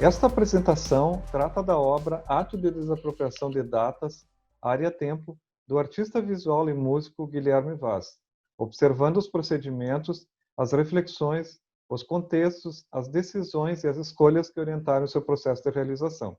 Esta apresentação trata da obra Ato de Desapropriação de Datas, Área-Tempo, do artista visual e músico Guilherme Vaz, observando os procedimentos, as reflexões, os contextos, as decisões e as escolhas que orientaram seu processo de realização.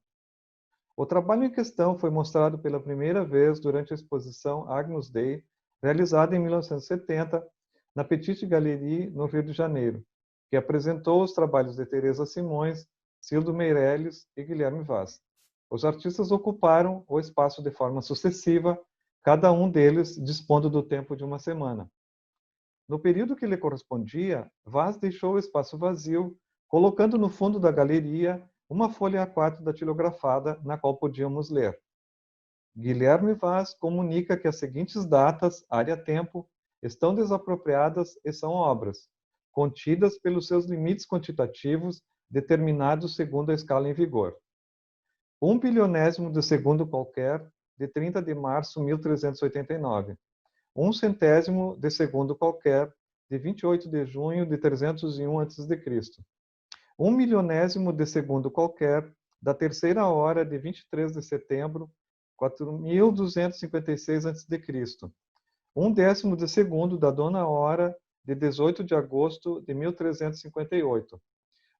O trabalho em questão foi mostrado pela primeira vez durante a exposição Agnus Dei, realizada em 1970 na Petite Galerie, no Rio de Janeiro, que apresentou os trabalhos de Teresa Simões, Cildo Meirelles e Guilherme Vaz. Os artistas ocuparam o espaço de forma sucessiva, cada um deles dispondo do tempo de uma semana. No período que lhe correspondia, Vaz deixou o espaço vazio, colocando no fundo da galeria uma folha A4 datilografada, na qual podíamos ler. Guilherme Vaz comunica que as seguintes datas, área-tempo, estão desapropriadas e são obras, contidas pelos seus limites quantitativos determinados segundo a escala em vigor. 1 bilionésimo de segundo qualquer, de 30 de março 1389. 1 centésimo de segundo qualquer, de 28 de junho de 301 a.C. 1 milionésimo de segundo qualquer, da terceira hora de 23 de setembro, 4256 a.C. 1 décimo de segundo da nona hora de 18 de agosto de 1358.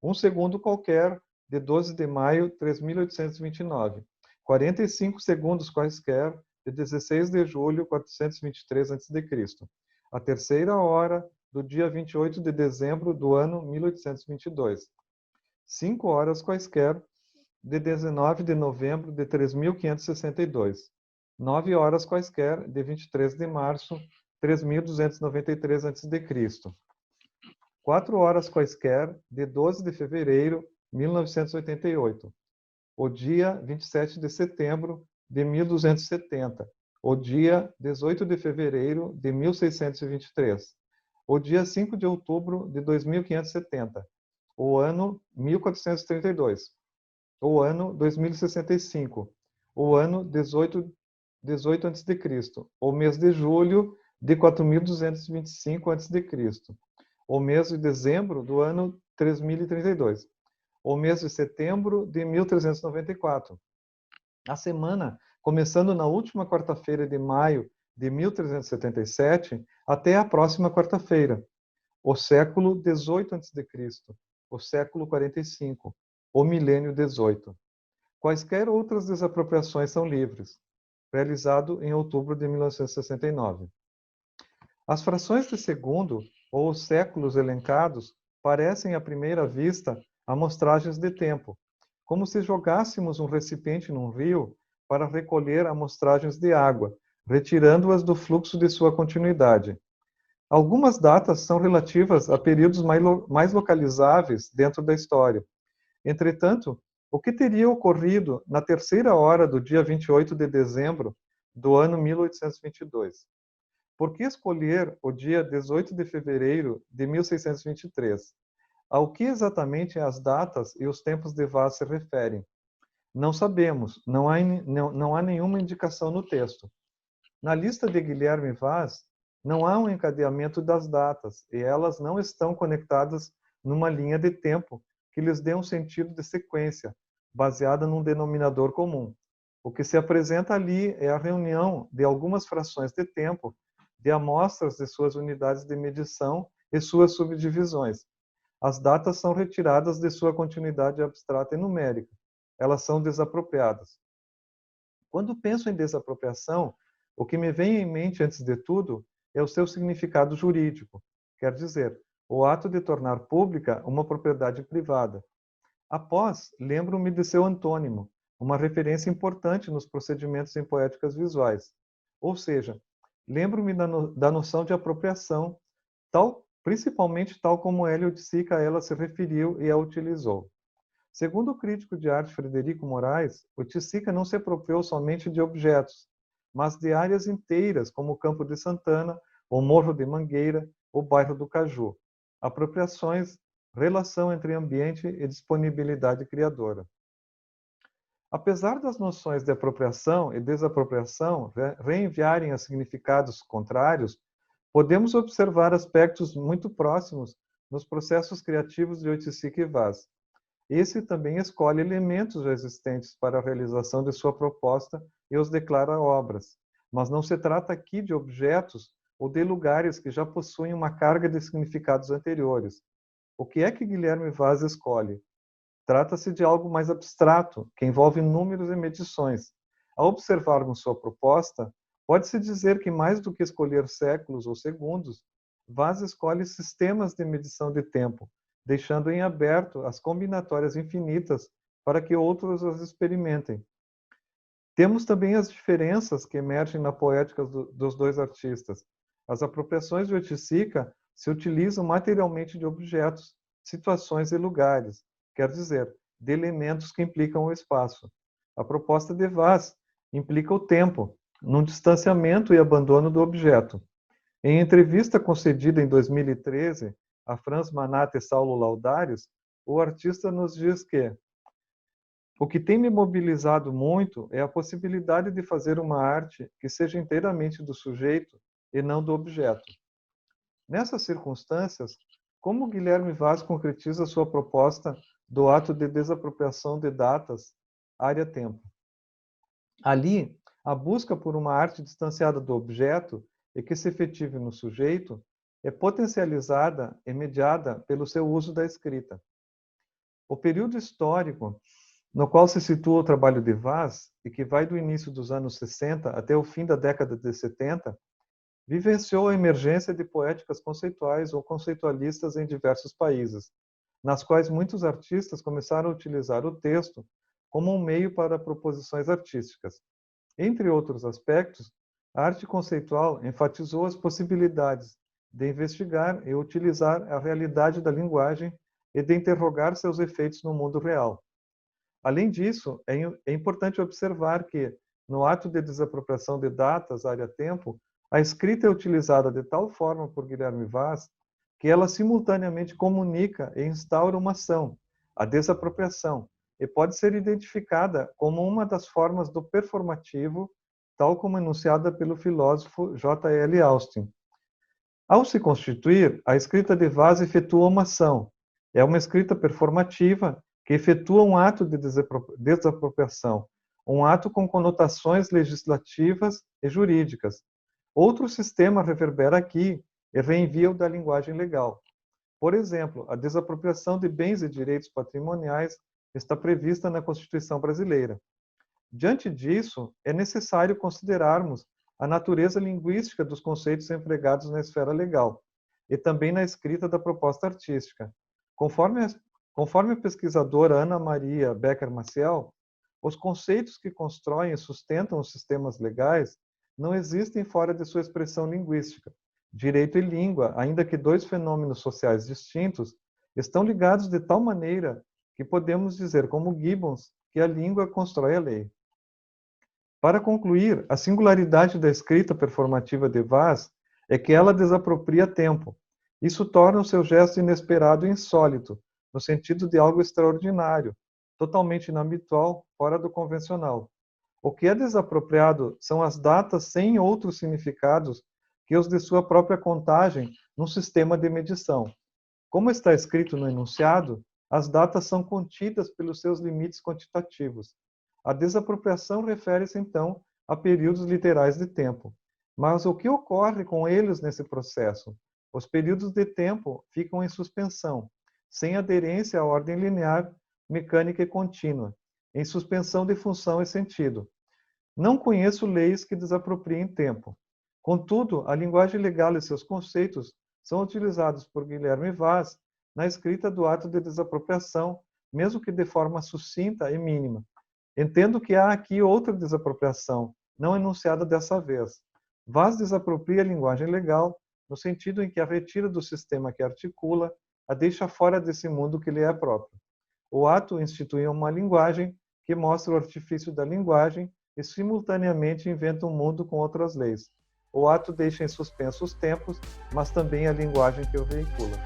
1 segundo qualquer, de 12 de maio de 3829. 45 segundos quaisquer, de 16 de julho 423 a.C. A terceira hora do dia 28 de dezembro do ano 1822. 5 horas quaisquer, de 19 de novembro de 3562. 9 horas quaisquer, de 23 de março 3293 a.C. 4 horas quaisquer, de 12 de fevereiro 1988. O dia 27 de setembro de 1270. O dia 18 de fevereiro de 1623. O dia 5 de outubro de 2570. O ano 1432. O ano 2065. O ano 18 a.C. O mês de julho de 4225 a.C. O mês de dezembro do ano 3032. O mês de setembro de 1394. A semana começando na última quarta-feira de maio de 1377 até a próxima quarta-feira. O século 18 a.C., o século 45, o milênio 18. Quaisquer outras desapropriações são livres. Realizado em outubro de 1969. As frações de segundo, ou os séculos elencados, parecem à primeira vista amostragens de tempo, como se jogássemos um recipiente num rio para recolher amostragens de água, retirando-as do fluxo de sua continuidade. Algumas datas são relativas a períodos mais localizáveis dentro da história. Entretanto, o que teria ocorrido na terceira hora do dia 28 de dezembro do ano 1822? Por que escolher o dia 18 de fevereiro de 1623? Ao que exatamente as datas e os tempos de Vaz se referem? Não sabemos, não há nenhuma indicação no texto. Na lista de Guilherme Vaz, não há um encadeamento das datas, e elas não estão conectadas numa linha de tempo que lhes dê um sentido de sequência, baseada num denominador comum. O que se apresenta ali é a reunião de algumas frações de tempo, de amostras de suas unidades de medição e suas subdivisões. As datas são retiradas de sua continuidade abstrata e numérica. Elas são desapropriadas. Quando penso em desapropriação, o que me vem em mente, antes de tudo, é o seu significado jurídico, quer dizer, o ato de tornar pública uma propriedade privada. Após, lembro-me de seu antônimo, uma referência importante nos procedimentos em poéticas visuais. Ou seja, lembro-me da noção de apropriação, principalmente tal como Hélio de Sica a ela se referiu e a utilizou. Segundo o crítico de arte Frederico Moraes, o Ticica não se apropriou somente de objetos, mas de áreas inteiras, como o Campo de Santana, o Morro de Mangueira, o bairro do Caju. Apropriações, relação entre ambiente e disponibilidade criadora. Apesar das noções de apropriação e desapropriação reenviarem a significados contrários, podemos observar aspectos muito próximos nos processos criativos de Oiticica e Vaz. esse também escolhe elementos já existentes para a realização de sua proposta e os declara obras. Mas não se trata aqui de objetos ou de lugares que já possuem uma carga de significados anteriores. O que é que Guilherme Vaz escolhe? Trata-se de algo mais abstrato, que envolve números e medições. Ao observarmos sua proposta, pode-se dizer que mais do que escolher séculos ou segundos, Vaz escolhe sistemas de medição de tempo, deixando em aberto as combinatórias infinitas para que outros as experimentem. Temos também as diferenças que emergem na poética dos dois artistas. As apropriações de Oiticica se utilizam materialmente de objetos, situações e lugares, quer dizer, de elementos que implicam o espaço. A proposta de Vaz implica o tempo, num distanciamento e abandono do objeto. Em entrevista concedida em 2013 a Franz Manat e Saulo Laudares, o artista nos diz que o que tem me mobilizado muito é a possibilidade de fazer uma arte que seja inteiramente do sujeito e não do objeto. Nessas circunstâncias, como Guilherme Vaz concretiza sua proposta do ato de desapropriação de datas, área-tempo? Ali, a busca por uma arte distanciada do objeto e que se efetive no sujeito é potencializada e mediada pelo seu uso da escrita. O período histórico no qual se situa o trabalho de Vaz, e que vai do início dos anos 60 até o fim da década de 70, vivenciou a emergência de poéticas conceituais ou conceitualistas em diversos países, nas quais muitos artistas começaram a utilizar o texto como um meio para proposições artísticas. Entre outros aspectos, a arte conceitual enfatizou as possibilidades de investigar e utilizar a realidade da linguagem e de interrogar seus efeitos no mundo real. Além disso, é importante observar que, no ato de desapropriação de datas, área-tempo, a escrita é utilizada de tal forma por Guilherme Vaz que ela simultaneamente comunica e instaura uma ação, a desapropriação, e pode ser identificada como uma das formas do performativo, tal como enunciada pelo filósofo J.L. Austin. Ao se constituir, a escrita de Vaz efetua uma ação. É uma escrita performativa que efetua um ato de desapropriação, um ato com conotações legislativas e jurídicas. Outro sistema reverbera aqui e reenvia o da linguagem legal. Por exemplo, a desapropriação de bens e direitos patrimoniais está prevista na Constituição brasileira. Diante disso, é necessário considerarmos a natureza linguística dos conceitos empregados na esfera legal e também na escrita da proposta artística. Conforme a pesquisadora Ana Maria Becker-Maciel, os conceitos que constroem e sustentam os sistemas legais não existem fora de sua expressão linguística. Direito e língua, ainda que dois fenômenos sociais distintos, estão ligados de tal maneira que podemos dizer, como Gibbons, que a língua constrói a lei. Para concluir, a singularidade da escrita performativa de Vaz é que ela desapropria tempo. Isso torna o seu gesto inesperado e insólito, no sentido de algo extraordinário, totalmente inabitual, fora do convencional. O que é desapropriado são as datas sem outros significados que os de sua própria contagem num sistema de medição. Como está escrito no enunciado, as datas são contidas pelos seus limites quantitativos. A desapropriação refere-se, então, a períodos literais de tempo. Mas o que ocorre com eles nesse processo? Os períodos de tempo ficam em suspensão, sem aderência à ordem linear, mecânica e contínua, em suspensão de função e sentido. Não conheço leis que desapropriem tempo. Contudo, a linguagem legal e seus conceitos são utilizados por Guilherme Vaz na escrita do ato de desapropriação, mesmo que de forma sucinta e mínima. Entendo que há aqui outra desapropriação, não enunciada dessa vez. Vaz desapropria a linguagem legal, no sentido em que a retira do sistema que articula, a deixa fora desse mundo que lhe é próprio. O ato institui uma linguagem que mostra o artifício da linguagem e simultaneamente inventa um mundo com outras leis. O ato deixa em suspenso os tempos, mas também a linguagem que o veicula.